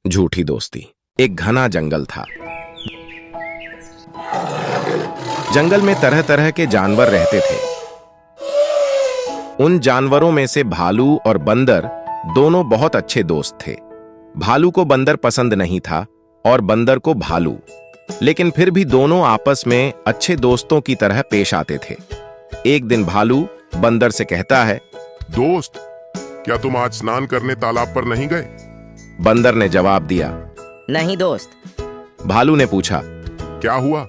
झूठी दोस्ती। एक घना जंगल था। जंगल में तरह तरह के जानवर रहते थे। उन जानवरों में से भालू और बंदर दोनों बहुत अच्छे दोस्त थे। भालू को बंदर पसंद नहीं था और बंदर को भालू, लेकिन फिर भी दोनों आपस में अच्छे दोस्तों की तरह पेश आते थे। एक दिन भालू बंदर से कहता है, दोस्त, क्या तुम आज स्नान करने तालाब पर नहीं गए? बंदर ने जवाब दिया, नहीं दोस्त। भालू ने पूछा, क्या हुआ?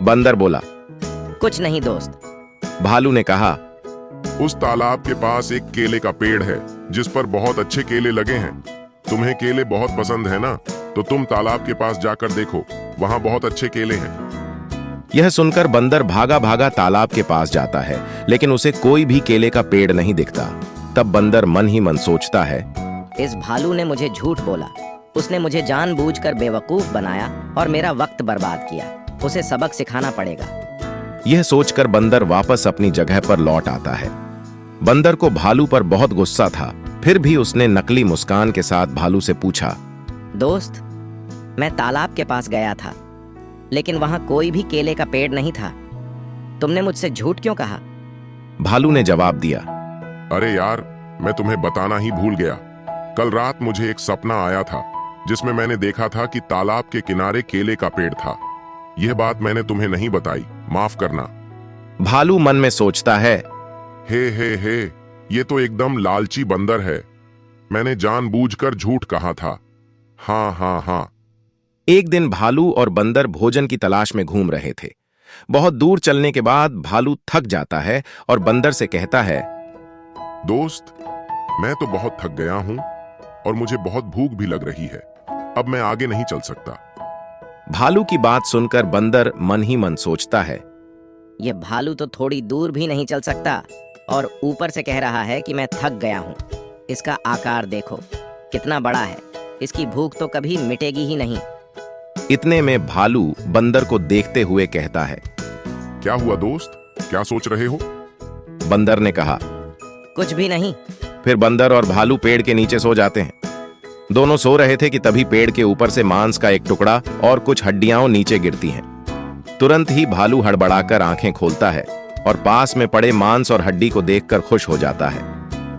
बंदर बोला, कुछ नहीं दोस्त। भालू ने कहा, उस तालाब के पास एक केले का पेड़ है जिस पर बहुत अच्छे केले लगे हैं। तुम्हें केले बहुत पसंद है ना, तो तुम तालाब के पास जाकर देखो, वहां बहुत अच्छे केले हैं। यह सुनकर बंदर भागा भागा तालाब के पास जाता है, लेकिन उसे कोई भी केले का पेड़ नहीं दिखता। तब बंदर मन ही मन सोचता है, इस भालू ने मुझे झूठ बोला। उसने मुझे जानबूझकर बेवकूफ बनाया और मेरा वक्त बर्बाद किया। उसे सबक सिखाना पड़ेगा। यह सोचकर बंदर वापस अपनी जगह पर लौट आता है। बंदर को भालू पर बहुत गुस्सा था, फिर भी उसने नकली मुस्कान के साथ भालू से पूछा, दोस्त, मैं तालाब के पास गया था, लेकिन वहां कोई भी केले का पेड़ नहीं था। तुमने मुझसे झूठ क्यों कहा? भालू ने जवाब दिया, अरे यार, मैं तुम्हें बताना ही भूल गया। कल रात मुझे एक सपना आया था जिसमें मैंने देखा था कि तालाब के किनारे केले का पेड़ था। यह बात मैंने तुम्हें नहीं बताई, माफ करना। भालू मन में सोचता है, हे, ये तो एकदम लालची बंदर है। मैंने जानबूझकर झूठ कहा था। हाँ। एक दिन भालू और बंदर भोजन की तलाश में घूम रहे थे। बहुत दूर चलने के बाद भालू थक जाता है और बंदर से कहता है, दोस्त, मैं तो बहुत थक गया हूं और मुझे बहुत भूख भी लग रही है। अब मैं आगे नहीं चल सकता। भालू की बात सुनकर बंदर मन ही मन सोचता है, यह भालू तो थोड़ी दूर भी नहीं चल सकता और ऊपर से कह रहा है कि मैं थक गया हूँ। इसका आकार देखो, कितना बड़ा है। इसकी भूख तो कभी मिटेगी ही नहीं। इतने में भालू बंदर को देखते हुए कहता है, क्या हुआ दोस्त, क्या सोच रहे हो? बंदर ने कहा, कुछ भी नहीं। फिर बंदर और भालू पेड़ के नीचे सो जाते हैं। दोनों सो रहे थे कि तभी पेड़ के ऊपर से मांस का एक टुकड़ा और कुछ हड्डियां नीचे गिरती हैं। तुरंत ही भालू हड़बड़ाकर आंखें खोलता है और पास में पड़े मांस और हड्डी को देखकर खुश हो जाता है।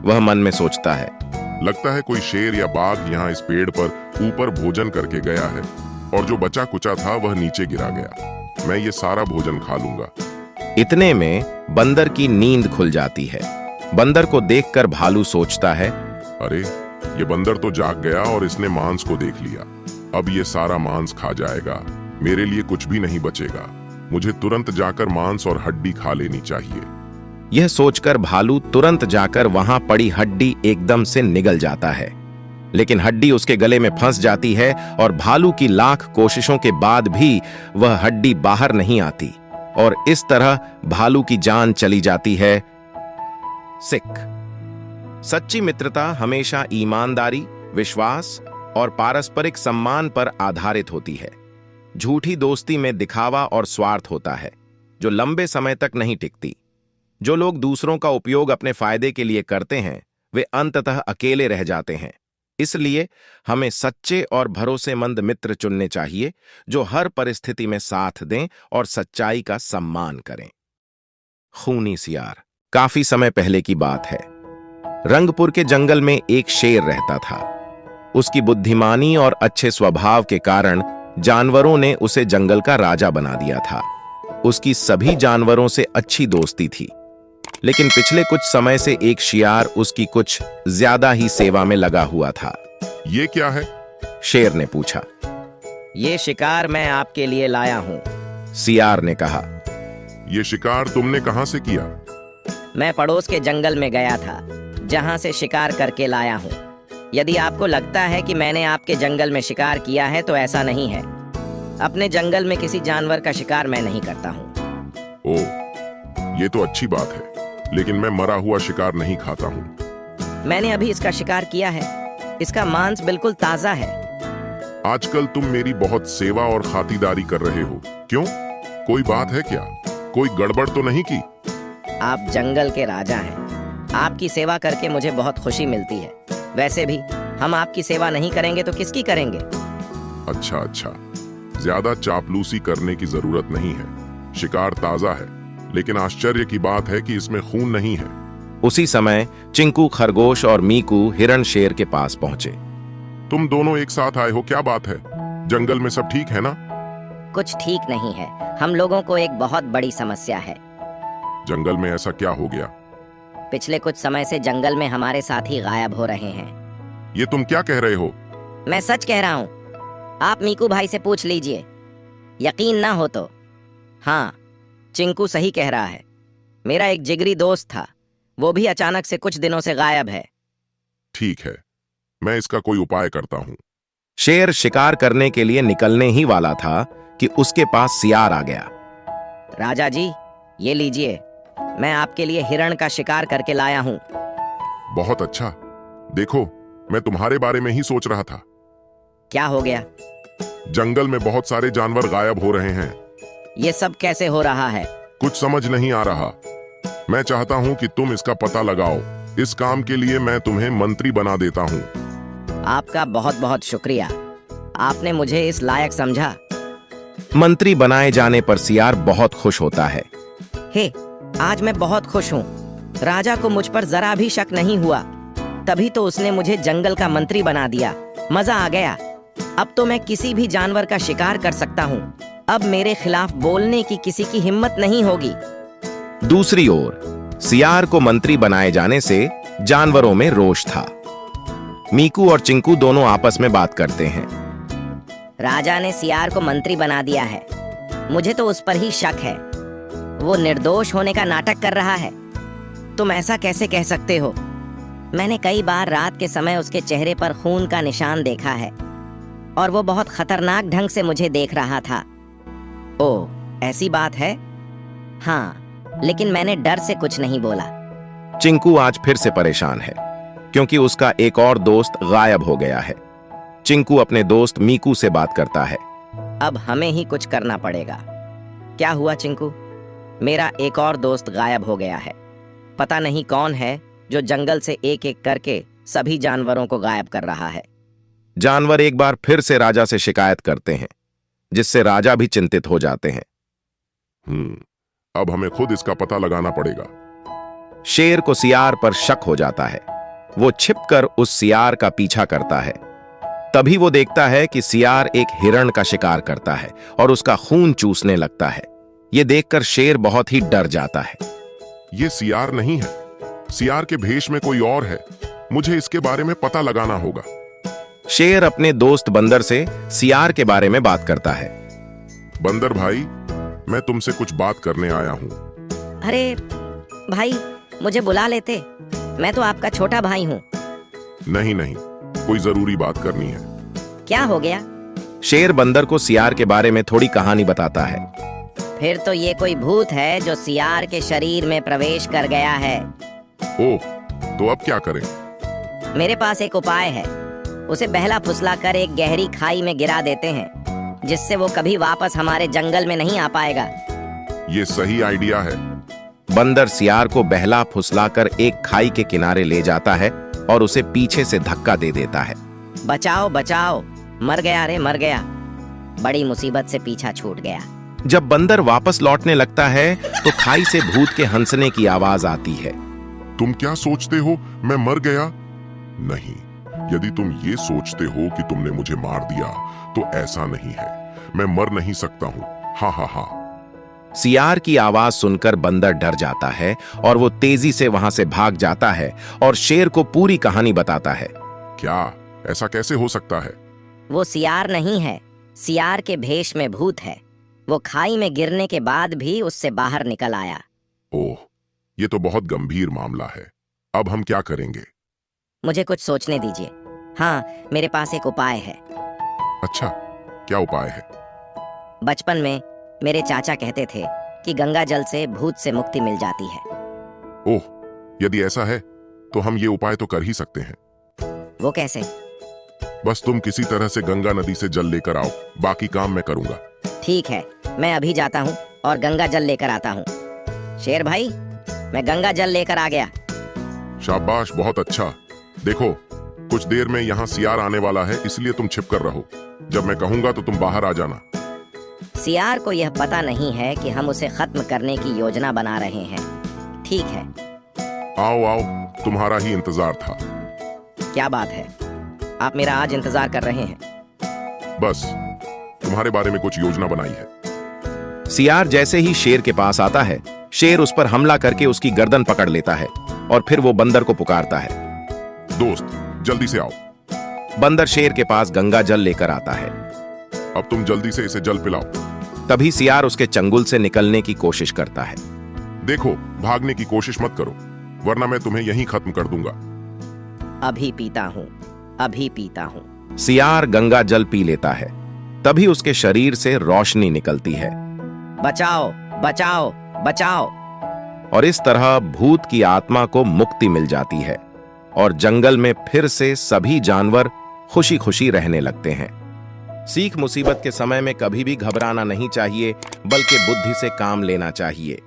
वह मन में सोचता है, लगता है कोई शेर या बाघ यहाँ इस पेड़ पर ऊपर भोजन करके गया है और जो बचा कुचा था वह नीचे गिरा गया। मैं ये सारा भोजन खा लूंगा। इतने में बंदर की नींद खुल जाती है। बंदर को देखकर भालू सोचता है, अरे, ये बंदर तो जाग गया और इसने मांस को देख लिया। अब ये सारा मांस खा जाएगा, मेरे लिए कुछ भी नहीं बचेगा। मुझे तुरंत जाकर मांस और हड्डी खा लेनी चाहिए। यह सोचकर भालू तुरंत जाकर वहां पड़ी हड्डी एकदम से निगल जाता है, लेकिन हड्डी उसके गले में फंस जाती है और भालू की लाख कोशिशों के बाद भी वह हड्डी बाहर नहीं आती और इस तरह भालू की जान चली जाती है। सिख। सच्ची मित्रता हमेशा ईमानदारी, विश्वास और पारस्परिक सम्मान पर आधारित होती है। झूठी दोस्ती में दिखावा और स्वार्थ होता है, जो लंबे समय तक नहीं टिकती। जो लोग दूसरों का उपयोग अपने फायदे के लिए करते हैं, वे अंततः अकेले रह जाते हैं। इसलिए हमें सच्चे और भरोसेमंद मित्र चुनने चाहिए, जो हर परिस्थिति में साथ दें और सच्चाई का सम्मान करें। खूनी सियार। काफी समय पहले की बात है। रंगपुर के जंगल में एक शेर रहता था। उसकी बुद्धिमानी और अच्छे स्वभाव के कारण जानवरों ने उसे जंगल का राजा बना दिया था। उसकी सभी जानवरों से अच्छी दोस्ती थी, लेकिन पिछले कुछ समय से एक शियार उसकी कुछ ज्यादा ही सेवा में लगा हुआ था। ये क्या है? शेर ने पूछा। ये शिकार मैं आपके लिए लाया हूँ। सियार ने कहा। ये शिकार तुमने कहां से किया? मैं पड़ोस के जंगल में गया था, जहाँ से शिकार करके लाया हूँ। यदि आपको लगता है कि मैंने आपके जंगल में शिकार किया है तो ऐसा नहीं है। अपने जंगल में किसी जानवर का शिकार मैं नहीं करता हूँ। ओह, ये तो अच्छी बात है, लेकिन मैं मरा हुआ शिकार नहीं खाता हूँ। मैंने अभी इसका शिकार किया है। इसका मांस बिल्कुल ताजा है। आजकल तुम मेरी बहुत सेवा और खातिरदारी कर रहे हो, क्यों? कोई बात है क्या? कोई गड़बड़ तो नहीं की? आप जंगल के राजा हैं। आपकी सेवा करके मुझे बहुत खुशी मिलती है। वैसे भी हम आपकी सेवा नहीं करेंगे तो किसकी करेंगे? अच्छा अच्छा, ज्यादा चापलूसी करने की जरूरत नहीं है। शिकार ताजा है, लेकिन आश्चर्य की बात है कि इसमें खून नहीं है। उसी समय चिंकू खरगोश और मीकू हिरण शेर के पास पहुंचे। तुम दोनों एक साथ आए हो, क्या बात है? जंगल में सब ठीक है ना? कुछ ठीक नहीं है। हम लोगों को एक बहुत बड़ी समस्या है। जंगल में ऐसा क्या हो गया? पिछले कुछ समय से जंगल में हमारे साथी गायब हो रहे हैं। ये तुम क्या कह रहे हो? मैं सच कह रहा हूँ। आप मीकू भाई से पूछ लीजिए, यकीन ना हो तो। हाँ, चिंकू सही कह रहा है। मेरा एक जिगरी दोस्त था, वो भी अचानक से कुछ दिनों से गायब है। ठीक है, मैं इसका कोई उपाय करता हूँ। शेर शिकार करने के लिए निकलने ही वाला था कि उसके पास सियार आ गया। राजा जी, ये लीजिए, मैं आपके लिए हिरण का शिकार करके लाया हूँ। बहुत अच्छा। देखो, मैं तुम्हारे बारे में ही सोच रहा था। क्या हो गया? जंगल में बहुत सारे जानवर गायब हो रहे हैं। ये सब कैसे हो रहा है? कुछ समझ नहीं आ रहा। मैं चाहता हूँ कि तुम इसका पता लगाओ। इस काम के लिए मैं तुम्हें मंत्री बना देता हूँ। आपका बहुत बहुत शुक्रिया। आपने मुझे इस लायक समझा। मंत्री बनाए जाने पर सियार बहुत खुश होता है। हे, आज मैं बहुत खुश हूँ। राजा को मुझ पर जरा भी शक नहीं हुआ, तभी तो उसने मुझे जंगल का मंत्री बना दिया। मजा आ गया। अब तो मैं किसी भी जानवर का शिकार कर सकता हूँ। अब मेरे खिलाफ बोलने की किसी की हिम्मत नहीं होगी। दूसरी ओर सियार को मंत्री बनाए जाने से जानवरों में रोष था। मीकू और चिंकू दोनों आपस में बात करते हैं। राजा ने सियार को मंत्री बना दिया है। मुझे तो उस पर ही शक है। वो निर्दोष होने का नाटक कर रहा है। तुम ऐसा कैसे कह सकते हो? मैंने कई बार रात के समय उसके चेहरे पर खून का निशान देखा है और वो बहुत खतरनाक ढंग से मुझे देख रहा था। ओह, ऐसी बात है? हाँ, लेकिन मैंने डर से कुछ नहीं बोला। चिंकू आज फिर से परेशान है क्योंकि उसका एक और दोस्त गायब हो गया है। चिंकू अपने दोस्त मीकू से बात करता है। अब हमें ही कुछ करना पड़ेगा। क्या हुआ चिंकू? मेरा एक और दोस्त गायब हो गया है। पता नहीं कौन है जो जंगल से एक एक करके सभी जानवरों को गायब कर रहा है। जानवर एक बार फिर से राजा से शिकायत करते हैं, जिससे राजा भी चिंतित हो जाते हैं। अब हमें खुद इसका पता लगाना पड़ेगा। शेर को सियार पर शक हो जाता है। वो छिपकर उस सियार का पीछा करता है। तभी वो देखता है कि सियार एक हिरण का शिकार करता है और उसका खून चूसने लगता है। ये देखकर शेर बहुत ही डर जाता है। ये सियार नहीं है, सियार के भेष में कोई और है। मुझे इसके बारे में पता लगाना होगा। शेर अपने दोस्त बंदर से सियार के बारे में बात करता है। बंदर भाई, मैं तुमसे कुछ बात करने आया हूँ। अरे भाई, मुझे बुला लेते। मैं तो आपका छोटा भाई हूँ। नहीं नहीं, कोई जरूरी बात करनी है। क्या हो गया? शेर बंदर को सियार के बारे में थोड़ी कहानी बताता है। फिर तो ये कोई भूत है जो सियार के शरीर में प्रवेश कर गया है। ओह, तो अब क्या करें? मेरे पास एक उपाय है। उसे बहला फुसला कर एक गहरी खाई में गिरा देते हैं, जिससे वो कभी वापस हमारे जंगल में नहीं आ पाएगा। ये सही आइडिया है। बंदर सियार को बहला फुसलाकर एक खाई के किनारे ले जाता है और उसे पीछे से धक्का दे देता है। बचाओ बचाओ, मर गया रे मर गया। बड़ी मुसीबत से पीछा छूट गया। जब बंदर वापस लौटने लगता है तो खाई से भूत के हंसने की आवाज आती है। तुम क्या सोचते हो, मैं मर गया? नहीं, यदि तुम ये सोचते हो कि तुमने मुझे मार दिया तो ऐसा नहीं है। मैं मर नहीं सकता हूँ। हा हा हा। सियार की आवाज सुनकर बंदर डर जाता है और वो तेजी से वहां से भाग जाता है और शेर को पूरी कहानी बताता है। क्या ऐसा कैसे हो सकता है? वो सियार नहीं है, सियार के भेष में भूत है। वो खाई में गिरने के बाद भी उससे बाहर निकल आया। ओह, ये तो बहुत गंभीर मामला है। अब हम क्या करेंगे? मुझे कुछ सोचने दीजिए। हाँ, मेरे पास एक उपाय है। अच्छा, क्या उपाय है? बचपन में मेरे चाचा कहते थे कि गंगा जल से भूत से मुक्ति मिल जाती है। ओह, यदि ऐसा है तो हम ये उपाय तो कर ही सकते हैं। वो कैसे? बस तुम किसी तरह से गंगा नदी से जल लेकर आओ, बाकी काम मैं करूंगा। ठीक है, मैं अभी जाता हूँ और गंगा जल लेकर आता हूँ। शेर भाई, मैं गंगा जल लेकर आ गया। शाबाश, बहुत अच्छा। देखो, कुछ देर में यहाँ सियार आने वाला है, इसलिए तुम छिप कर रहो। जब मैं कहूंगा तो तुम बाहर आ जाना। सियार को यह पता नहीं है कि हम उसे खत्म करने की योजना बना रहे हैं। ठीक है, आओ आओ, तुम्हारा ही इंतजार था। क्या बात है, आप मेरा आज इंतजार कर रहे हैं? बस तुम्हारे बारे में कुछ योजना बनाई है। सियार जैसे ही शेर के पास आता है, शेर उस पर हमला करके उसकी गर्दन पकड़ लेता है और फिर वो बंदर को पुकारता है। दोस्त जल्दी से आओ। बंदर शेर के पास गंगा जल लेकर आता है। अब तुम जल्दी से इसे जल पिलाओ। तभी सियार उसके चंगुल से निकलने की कोशिश करता है। देखो, भागने की कोशिश मत करो, वरना मैं तुम्हें यहीं खत्म कर दूंगा। अभी पीता हूँ, अभी पीता हूँ। सियार गंगा जल पी लेता है। तभी उसके शरीर से रोशनी निकलती है बचाओ, बचाओ, बचाओ। और इस तरह भूत की आत्मा को मुक्ति मिल जाती है और जंगल में फिर से सभी जानवर खुशी खुशी रहने लगते हैं। सीख, मुसीबत के समय में कभी भी घबराना नहीं चाहिए, बल्कि बुद्धि से काम लेना चाहिए।